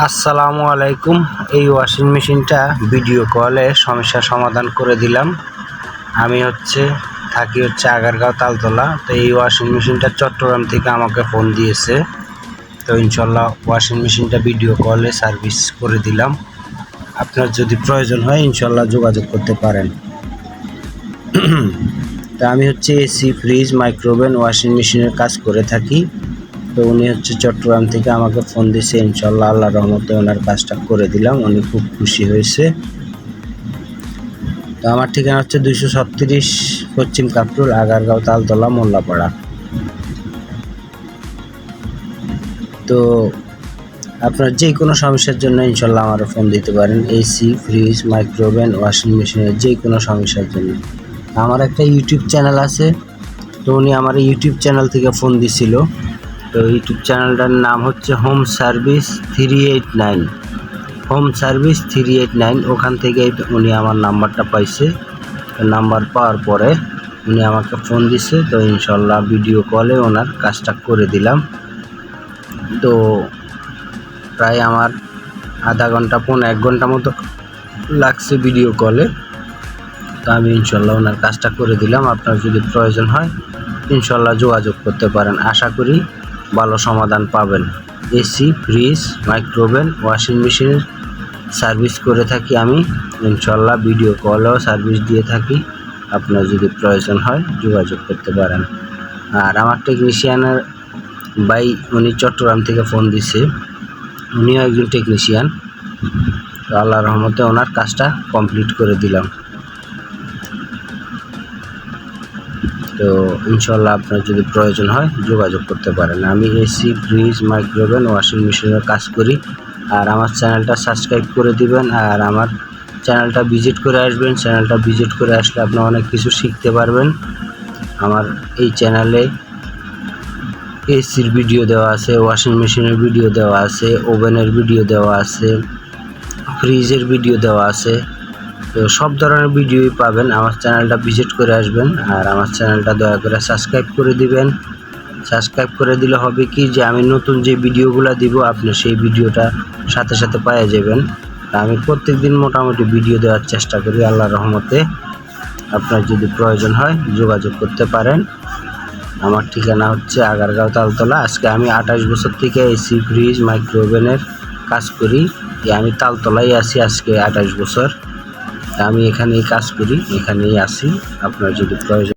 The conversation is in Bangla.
আসসালামু আলাইকুম। এই ওয়াশিং মেশিনটা ভিডিও কলে সমস্যার সমাধান করে দিলাম। আমি থাকি আগারগাঁও তালতলা। তো এই ওয়াশিং মেশিনটা চট্টগ্রাম থেকে আমাকে ফোন দিয়েছে। তো ইনশাল্লাহ ওয়াশিং মেশিনটা ভিডিও কলে সার্ভিস করে দিলাম। আপনার যদি প্রয়োজন হয় ইনশাল্লাহ যোগাযোগ করতে পারেন। তো আমি এসি, ফ্রিজ, মাইক্রোওভেন, ওয়াশিং মেশিনের কাজ করে থাকি। তো উনি চট্টগ্রাম থেকে আমাকে ফোন দিয়েছে। ইনশাল্লাহ আল্লাহর রহমতে ওনার কাজটা করে দিলাম। উনি খুব খুশি হয়েছে। তো আমার ঠিকানা 236 পশ্চিম কাপরুল, আগারগাঁও তালতলা, মোল্লাপাড়া। তো আপনার যে কোনো সমস্যার জন্য ইনশাল্লাহ আমার ফোন দিতে পারেন। এসি, ফ্রিজ, মাইক্রোওভেন, ওয়াশিং মেশিনের যে কোনো সমস্যার জন্য। আমার একটা ইউটিউব চ্যানেল আছে। তো উনি আমার ইউটিউব চ্যানেল থেকে ফোন দিছিল। তো ইউটিউব চ্যানেলটার নাম হোম সার্ভিস 389। Home service 389। ওখান থেকে উনি আমার নাম্বারটা পাইছে। নাম্বার পাওয়ার পরে উনি আমাকে ফোন দিছে। তো ইনশাল্লাহ ভিডিও কলে ওনার কাজটা করে দিলাম। তো প্রায় আমার আধা ঘন্টা 1 ঘন্টা মতো লাগছে ভিডিও কলে। তো আমি ইনশাল্লাহ ওনার কাজটা করে দিলাম। আপনার যদি প্রয়োজন হয় ইনশাল্লাহ যোগাযোগ করতে পারেন। আশা করি ভালো সমাধান পাবেন। এসি, ফ্রিজ, মাইক্রোওভেন, ওয়াশিং মেশিনের সার্ভিস করে থাকি আমি। ইনশাল্লাহ ভিডিও কলেও সার্ভিস দিয়ে থাকি। আপনার যদি প্রয়োজন হয় যোগাযোগ করতে পারেন। আর আমার টেকনিশিয়ানের ভাই উনি চট্টগ্রাম থেকে ফোন দিছে। উনিও একজন টেকনিশিয়ান। তো আল্লাহর রহমতে ওনার কাজটা কমপ্লিট করে দিলাম। তো ইনশাল্লাহ আপনার যদি প্রয়োজন হয় যোগাযোগ করতে পারেন। আমি এসি, ফ্রিজ, মাইক্রোওভেন, ওয়াশিং মেশিনের কাজ করি। আর আমার চ্যানেলটা সাবস্ক্রাইব করে দিবেন। আর আমার চ্যানেলটা ভিজিট করে আসবেন। চ্যানেলটা ভিজিট করে আসলে আপনি অনেক কিছু শিখতে পারবেন। আমার এই চ্যানেলে এসির ভিডিও দেওয়া আছে, ওয়াশিং মেশিনের ভিডিও দেওয়া আছে, ওভেনের ভিডিও দেওয়া আছে, ফ্রিজের ভিডিও দেওয়া আছে। তো সব ধরনের ভিডিওই পাবেন। আমার চ্যানেলটা ভিজিট করে আসবেন। আর আমার চ্যানেলটা দয়া করে সাবস্ক্রাইব করে দিবেন। সাবস্ক্রাইব করে দিলে হবে কি যে আমি নতুন যে ভিডিওগুলো দিব আপনি সেই ভিডিওটা সাথে সাথে পেয়ে যাবেন। আমি প্রত্যেকদিন মোটামুটি ভিডিও দেওয়ার চেষ্টা করি আল্লাহর রহমতে। আপনার যদি প্রয়োজন হয় যোগাযোগ করতে পারেন। আমার ঠিকানা আগারগাঁও তালতলা। আজকে আমি 28 বছর থেকে এসি, ফ্রিজ, মাইক্রোওভেনের কাজ করি। আমি তালতলায় আছি আজকে 28 বছর। আমি এখানেই কাজ করি, এখানেই আছি। আপনার যদি প্রয়োজন